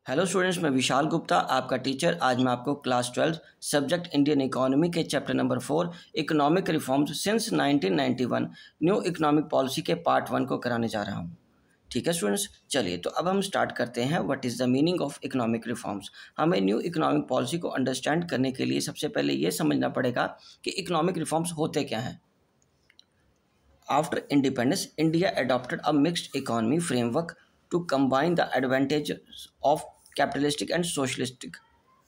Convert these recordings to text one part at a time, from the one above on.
Hello students, मैं विशाल गुप्ता आपका teacher. आज मैं आपको क्लास 12 सब्जेक्ट इंडियन इकोनॉमी के chapter number 4 economic reforms since 1991 new economic policy के पार्ट 1 को कराने जा रहा हूँ। ठीक है स्टूडेंट्स, चलिए तो अब हम स्टार्ट करते हैं। What is the meaning of economic reforms. हमें न्यू इकोनॉमिक पॉलिसी को अंडरस्टैंड करने के लिए सबसे पहले ये समझना पड़ेगा कि इकोनॉमिक रिफॉर्म्स होते क्या हैं। After independence, India adopted a mixed economy framework to combine the advantages of capitalistic and socialistic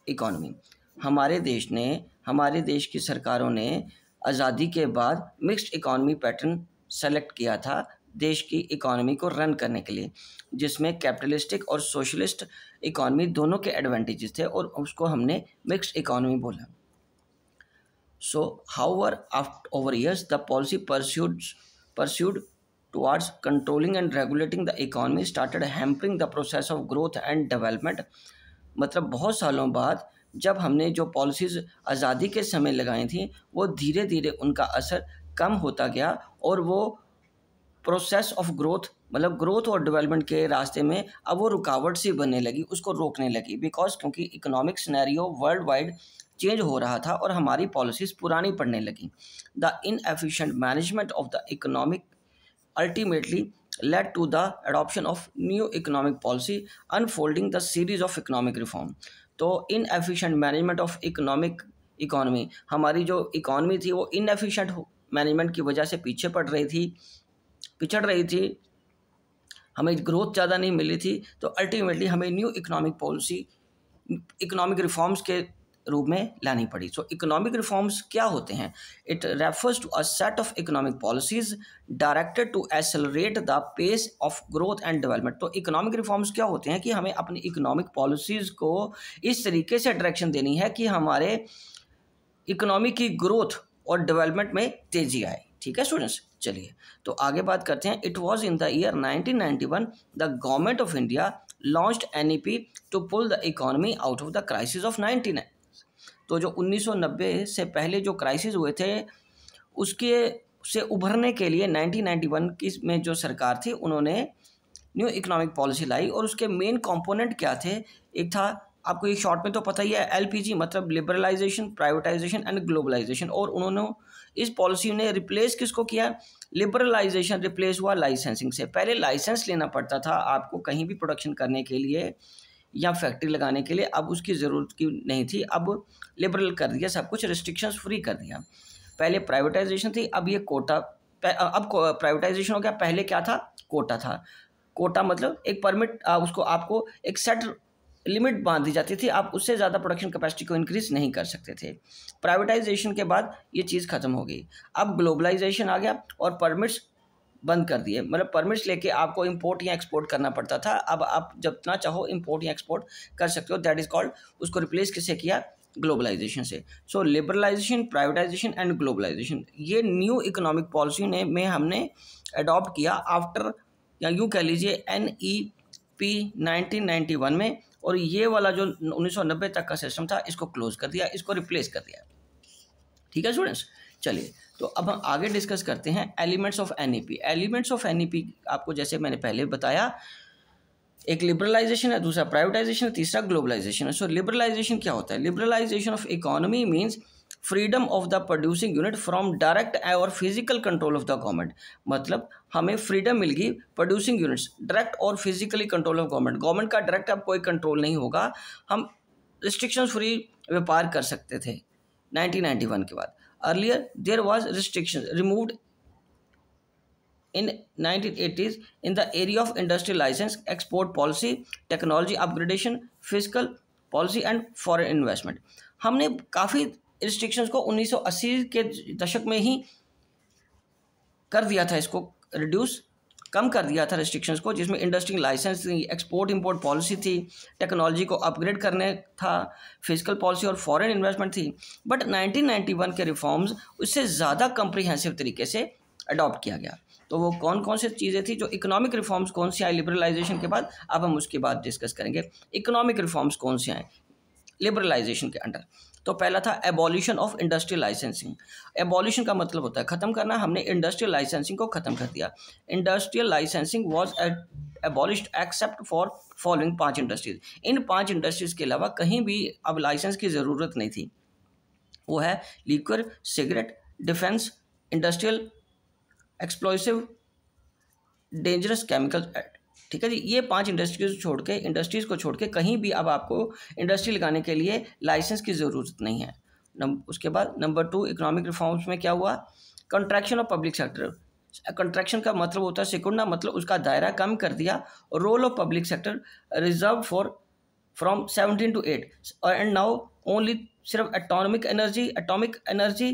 economy. हमारे देश की सरकारों ने आज़ादी के बाद मिक्स्ड इकोनॉमी पैटर्न सेलेक्ट किया था देश की इकोनॉमी को रन करने के लिए, जिसमें कैपिटलिस्टिक और सोशलिस्ट इकोनॉमी दोनों के एडवांटेजेस थे और उसको हमने मिक्स्ड इकोनॉमी बोला। So, however, over years, the policy pursued towards controlling and regulating the economy started hampering the process of growth and development। मतलब बहुत सालों बाद जब हमने जो पॉलिसीज़ आज़ादी के समय लगाई थी वो धीरे धीरे उनका असर कम होता गया और वो प्रोसेस ऑफ ग्रोथ मतलब ग्रोथ और डेवलपमेंट के रास्ते में अब वो रुकावट सी बनने लगी, उसको रोकने लगी। क्योंकि economic scenario world wide change हो रहा था और हमारी पॉलिसीज़ पुरानी पड़ने लगी। The inefficient management of the economic ultimately led to the adoption of new economic policy unfolding the series of economic reform। तो inefficient management of इकोनॉमी, हमारी जो इकोनॉमी थी वो इनएफिशिएंट मैनेजमेंट की वजह से पिछड़ रही थी, हमें ग्रोथ ज़्यादा नहीं मिली थी। तो अल्टीमेटली हमें न्यू इकोनॉमिक रिफॉर्म्स के रूप में लानी पड़ी। सो इकोनॉमिक रिफॉर्म्स क्या होते हैं? It refers to a set of economic policies directed to accelerate the pace of growth and development. तो इकोनॉमिक रिफॉर्म्स क्या होते हैं कि हमें अपनी इकोनॉमिक पॉलिसीज को इस तरीके से डायरेक्शन देनी है कि हमारे इकोनॉमी की ग्रोथ और डेवलपमेंट में तेजी आए। ठीक है स्टूडेंट्स, चलिए तो आगे बात करते हैं। It was in the year 1991 the government of India launched NEP to pull the economy out of the crisis of 1999। तो जो 1990 से पहले जो क्राइसिस हुए थे उसके से उभरने के लिए 1991 की में जो सरकार थी उन्होंने न्यू इकोनॉमिक पॉलिसी लाई और उसके मेन कंपोनेंट क्या थे? एक था, आपको ये शॉर्ट में तो पता ही है, LPG मतलब लिबरलाइजेशन, प्राइवेटाइजेशन एंड ग्लोबलाइजेशन। और उन्होंने इस पॉलिसी ने रिप्लेस किसको किया? लिबरलाइजेशन रिप्लेस हुआ लाइसेंसिंग से। पहले लाइसेंस लेना पड़ता था आपको कहीं भी प्रोडक्शन करने के लिए या फैक्ट्री लगाने के लिए, अब उसकी ज़रूरत की नहीं थी। अब लिबरल कर दिया, सब कुछ रिस्ट्रिक्शंस फ्री कर दिया। पहले प्राइवेटाइजेशन थी, अब ये कोटा, अब प्राइवेटाइजेशन हो गया। पहले क्या था? कोटा था। कोटा मतलब एक परमिट, उसको आपको एक सेट लिमिट बांध दी जाती थी, आप उससे ज़्यादा प्रोडक्शन कैपेसिटी को इंक्रीज नहीं कर सकते थे। प्राइवेटाइजेशन के बाद ये चीज़ ख़त्म हो गई। अब ग्लोबलाइजेशन आ गया और परमिट्स बंद कर दिए, मतलब परमिट्स लेके आपको इंपोर्ट या एक्सपोर्ट करना पड़ता था। अब आप जितना चाहो इंपोर्ट या एक्सपोर्ट कर सकते हो। दैट इज़ कॉल्ड, उसको रिप्लेस किससे किया? ग्लोबलाइजेशन से। सो लिबरलाइजेशन, प्राइवेटाइजेशन एंड ग्लोबलाइजेशन, ये न्यू इकोनॉमिक पॉलिसी में हमने अडॉप्ट किया आफ्टर, या यूँ कह लीजिए NEP 1991 में। और ये वाला जो 1990 तक का सिस्टम था इसको क्लोज कर दिया, इसको रिप्लेस कर दिया। ठीक है स्टूडेंट्स, चलिए तो अब हम आगे डिस्कस करते हैं elements of NEP। Elements of NEP आपको जैसे मैंने पहले बताया, एक लिबरलाइजेशन है, दूसरा प्राइवेटाइजेशन है, तीसरा ग्लोबलाइजेशन है। सो लिबरलाइजेशन क्या होता है? Liberalisation of economy means freedom of the producing unit from direct और physical control of the government. मतलब हमें फ्रीडम मिल गई प्रोड्यूसिंग यूनिट्स, डायरेक्ट और फिजिकली कंट्रोल ऑफ गवर्नमेंट का डायरेक्ट अब कोई कंट्रोल नहीं होगा, हम रिस्ट्रिक्शन फ्री व्यापार कर सकते थे 1991 के बाद। Earlier there was restriction removed in 1980s in the area of industrial license, export policy, technology upgradation, fiscal policy and foreign investment। हमने काफ़ी रिस्ट्रिक्शंस को 1980 के दशक में ही कर दिया था, इसको रिड्यूस कम कर दिया था रिस्ट्रिक्शंस को, जिसमें इंडस्ट्रियल लाइसेंस थी, एक्सपोर्ट इंपोर्ट पॉलिसी थी, टेक्नोलॉजी को अपग्रेड करने था, फिजिकल पॉलिसी और फॉरेन इन्वेस्टमेंट थी। बट 1991 के रिफॉर्म्स उससे ज़्यादा कम्प्रीहेंसिव तरीके से अडॉप्ट किया गया। तो वो कौन कौन सी चीज़ें थी जो इकोनॉमिक रिफॉर्म्स कौन सी आई लिबरलाइजेशन के बाद, अब हम उसके बाद डिस्कस करेंगे। इकोनॉमिक रिफॉर्म्स कौन से आए? लिबरलाइजेशन के अंडर। तो पहला था abolition of industrial licensing. Abolition का मतलब होता है खत्म करना, हमने इंडस्ट्रियल लाइसेंसिंग को खत्म कर दिया। Industrial licensing was abolished except for following 5 industries. In 5 industries के अलावा कहीं भी अब लाइसेंस की ज़रूरत नहीं थी। वो है liquid, cigarette, defence, industrial, explosive, dangerous chemical act. ठीक है जी, ये 5 इंडस्ट्रीज़ को छोड़ के कहीं भी अब आपको इंडस्ट्री लगाने के लिए लाइसेंस की ज़रूरत नहीं है। उसके बाद नंबर 2 इकोनॉमिक रिफॉर्म्स में क्या हुआ? Contraction of public sector. Contraction का मतलब होता है सिकुड़ना, मतलब उसका दायरा कम कर दिया। Role of public sector reserve for from 17 to 8 and now only सिर्फ atomic energy,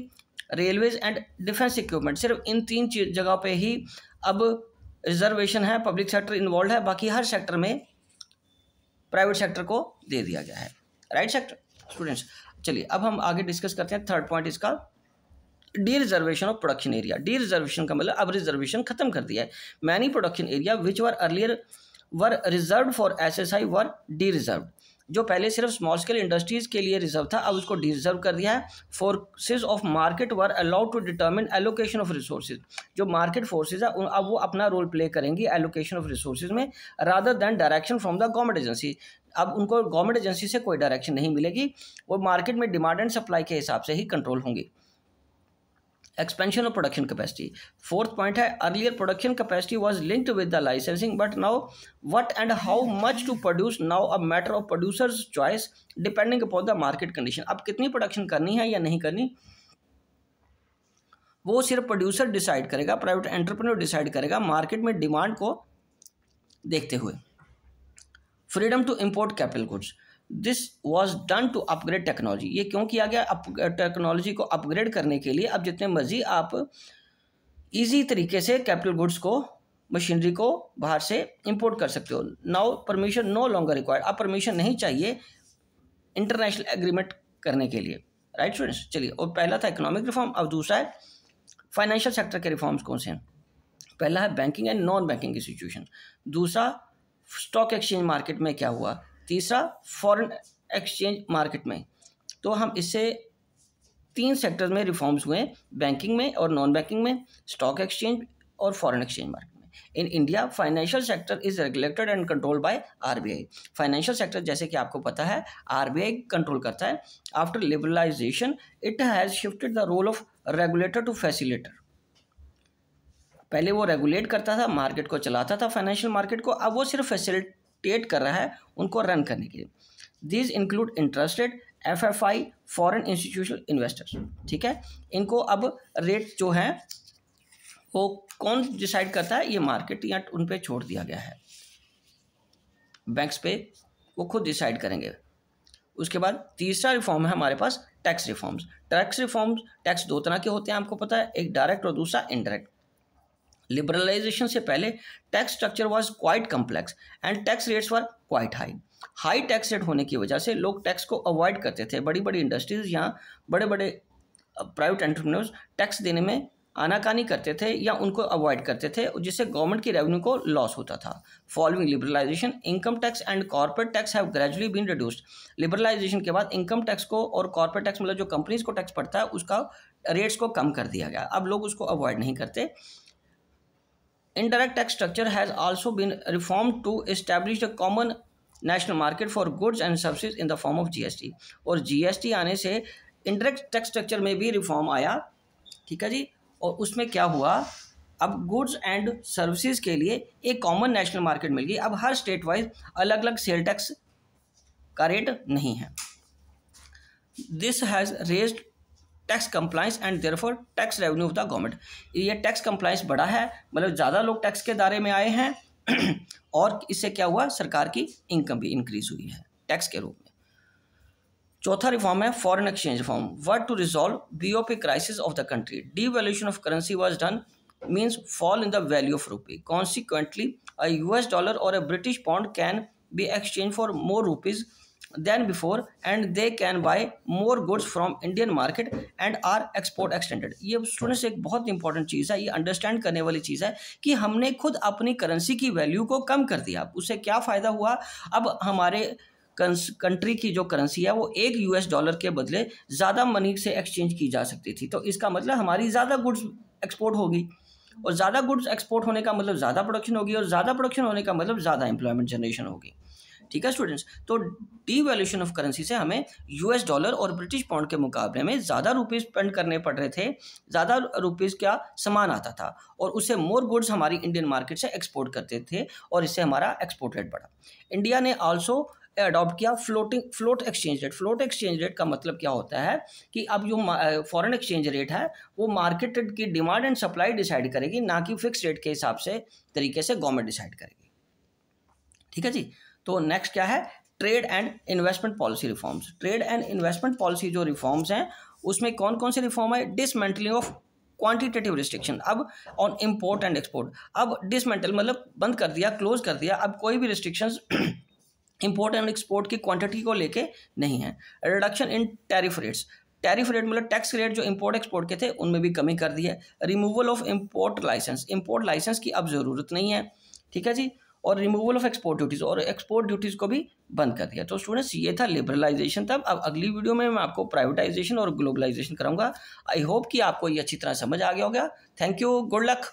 railways and defence equipment, सिर्फ इन 3 जगह पे ही अब रिजर्वेशन है, पब्लिक सेक्टर इन्वॉल्व है। बाकी हर सेक्टर में प्राइवेट सेक्टर को दे दिया गया है। राइट सेक्टर स्टूडेंट्स, चलिए अब हम आगे डिस्कस करते हैं। थर्ड पॉइंट इसका D reservation of production area. D reservation का मतलब अब रिजर्वेशन खत्म कर दिया है। Many production area which were earlier were reserve for SSI were D reserve. जो पहले सिर्फ स्मॉल स्केल इंडस्ट्रीज के लिए रिजर्व था, अब उसको डी रिजर्व कर दिया है। Forces of market were allowed to determine allocation of resources. जो मार्केट फोर्सेज है अब वो अपना रोल प्ले करेंगी एलोकेशन ऑफ रिसोर्सेज में, rather than direction from the government agency. अब उनको गवर्नमेंट एजेंसी से कोई डायरेक्शन नहीं मिलेगी, वो मार्केट में डिमांड एंड सप्लाई के हिसाब से ही कंट्रोल होंगी। Expansion of production capacity. Fourth point है earlier production capacity was linked with the licensing, but now what and how much to produce now a matter of producers choice depending upon the market condition. अब कितनी production करनी है या नहीं करनी वो सिर्फ प्रोड्यूसर डिसाइड करेगा, प्राइवेट एंटरप्रेन्योर डिसाइड करेगा मार्केट में डिमांड को देखते हुए। Freedom to import capital goods, this was done to upgrade technology. ये क्यों किया गया? टेक्नोलॉजी को अपग्रेड करने के लिए। अब जितने मर्जी आप इजी तरीके से कैपिटल गुड्स को, मशीनरी को बाहर से इंपोर्ट कर सकते हो। Now permission no longer required, अब परमिशन नहीं चाहिए इंटरनेशनल एग्रीमेंट करने के लिए। राइट स्टूडेंट्स, चलिए और पहला था इकोनॉमिक रिफॉर्म। अब दूसरा है फाइनेंशियल सेक्टर के रिफॉर्म्स कौन से हैं? पहला है banking and non banking institution. दूसरा स्टॉक एक्सचेंज मार्केट में क्या हुआ? तीसरा फॉरेन एक्सचेंज मार्केट में। तो हम इससे 3 सेक्टर्स में रिफॉर्म्स हुए, बैंकिंग में और नॉन बैंकिंग में, स्टॉक एक्सचेंज और फॉरेन एक्सचेंज मार्केट में। In India financial sector is regulated and controlled by RBI. Financial sector जैसे कि आपको पता है आरबीआई कंट्रोल करता है। After liberalisation it has shifted the role of regulator to facilitator. पहले वो रेगुलेट करता था, मार्केट को चलाता था, फाइनेंशियल मार्केट को, अब वो सिर्फ फैसिलिटेट कर रहा है उनको रन करने के लिए। These include interest rate, FFI, foreign institutional investors. ठीक है, इनको अब रेट जो है वो कौन डिसाइड करता है? ये मार्केट या उन पे छोड़ दिया गया है, बैंक्स पे वो खुद डिसाइड करेंगे। उसके बाद तीसरा रिफॉर्म है हमारे पास टैक्स रिफॉर्म्स। टैक्स 2 तरह के होते हैं, आपको पता है, एक डायरेक्ट और दूसरा इनडायरेक्ट। लिबरलाइजेशन से पहले tax structure was quite complex and tax rates were quite high tax rate होने की वजह से लोग टैक्स को अवॉइड करते थे। बड़ी बड़ी इंडस्ट्रीज या बड़े बड़े प्राइवेट एंटरप्रेन्योर्स टैक्स देने में आनाकानी करते थे या उनको अवॉइड करते थे, जिससे गवर्नमेंट की रेवेन्यू को लॉस होता था। Following liberalisation income tax and corporate tax have gradually been reduced. Liberalisation के बाद इनकम टैक्स को और कॉर्पोरेट टैक्स मतलब जो कंपनीज को टैक्स पड़ता है उसका रेट्स को कम कर दिया गया। अब लोग उसको अवॉइड नहीं करते। Indirect tax structure has also been reformed to establish a common national market for goods and services in the form of GST। और GST आने से indirect tax structure में भी रिफॉर्म आया। ठीक है जी, और उसमें क्या हुआ? अब गुड्स एंड सर्विसेज के लिए एक कॉमन नेशनल मार्केट मिल गई। अब हर स्टेट वाइज अलग अलग सेल टैक्स का रेट नहीं है। This has raised tax compliance and therefore tax revenue of the government. ये टैक्स कंप्लाइंस बढ़ा है, मतलब ज़्यादा लोग टैक्स के दायरे में आए हैं और इससे क्या हुआ? सरकार की इनकम भी इंक्रीज हुई है टैक्स के रूप में। चौथा रिफॉर्म है foreign exchange reform. Work to resolve BOP crisis of the country. Devaluation of currency was done means fall in the value of rupee. Consequently a US dollar और a British pound can be exchange for more rupees than before and they can buy more goods from Indian market and are export extended। ये students एक बहुत important चीज़ है, ये understand करने वाली चीज़ है कि हमने खुद अपनी करेंसी की वैल्यू को कम कर दिया। उससे क्या फ़ायदा हुआ? अब हमारे कंट्री की जो करेंसी है वो एक यूएस डॉलर के बदले ज़्यादा मनी से एक्सचेंज की जा सकती थी। तो इसका मतलब हमारी ज़्यादा गुड्स एक्सपोर्ट होगी, और ज़्यादा गुड्स एक्सपोर्ट होने का मतलब ज़्यादा प्रोडक्शन होगी, और ज़्यादा प्रोडक्शन होने का मतलब ज़्यादा एम्प्लॉयमेंट जनरेशन होगी। ठीक है स्टूडेंट्स, तो डीवैल्यूएशन ऑफ करेंसी से हमें यूएस डॉलर और ब्रिटिश पाउंड के मुकाबले में ज़्यादा रुपीज़ स्पेंड करने पड़ रहे थे, ज़्यादा रुपीज़ क्या सामान आता था, और उससे मोर गुड्स हमारी इंडियन मार्केट से एक्सपोर्ट करते थे, और इससे हमारा एक्सपोर्ट रेट बढ़ा। इंडिया ने आल्सो अडॉप्ट किया float exchange rate. Float exchange rate का मतलब क्या होता है कि अब जो फॉरेन एक्सचेंज रेट है वो मार्केट की डिमांड एंड सप्लाई डिसाइड करेगी, ना कि फिक्स रेट के हिसाब से तरीके से गवर्नमेंट डिसाइड करेगी। ठीक है जी। तो नेक्स्ट क्या है, trade and investment policy reforms. Trade and investment policy जो रिफॉर्म्स हैं उसमें कौन कौन से रिफॉर्म है, डिसमेंटलिंग ऑफ क्वांटिटेटिव रिस्ट्रिक्शन अब ऑन इंपोर्ट एंड एक्सपोर्ट। अब डिसमेंटल मतलब बंद कर दिया, क्लोज कर दिया, अब कोई भी रिस्ट्रिक्शंस इंपोर्ट एंड एक्सपोर्ट की क्वांटिटी को लेके नहीं है। Reduction in tariff rates, tariff rate मतलब टैक्स रेट जो इंपोर्ट एक्सपोर्ट के थे उनमें भी कमी कर दी है। Removal of import licence, import licence की अब ज़रूरत नहीं है। ठीक है जी। और रिमूवल ऑफ एक्सपोर्ट ड्यूटीज़, और एक्सपोर्ट ड्यूटीज़ को भी बंद कर दिया। तो स्टूडेंट्स ये था लिबरलाइजेशन तब। अब अगली वीडियो में मैं आपको प्राइवेटाइजेशन और ग्लोबलाइजेशन कराऊंगा। आई होप कि आपको ये अच्छी तरह समझ आ गया होगा। Thank you, good luck.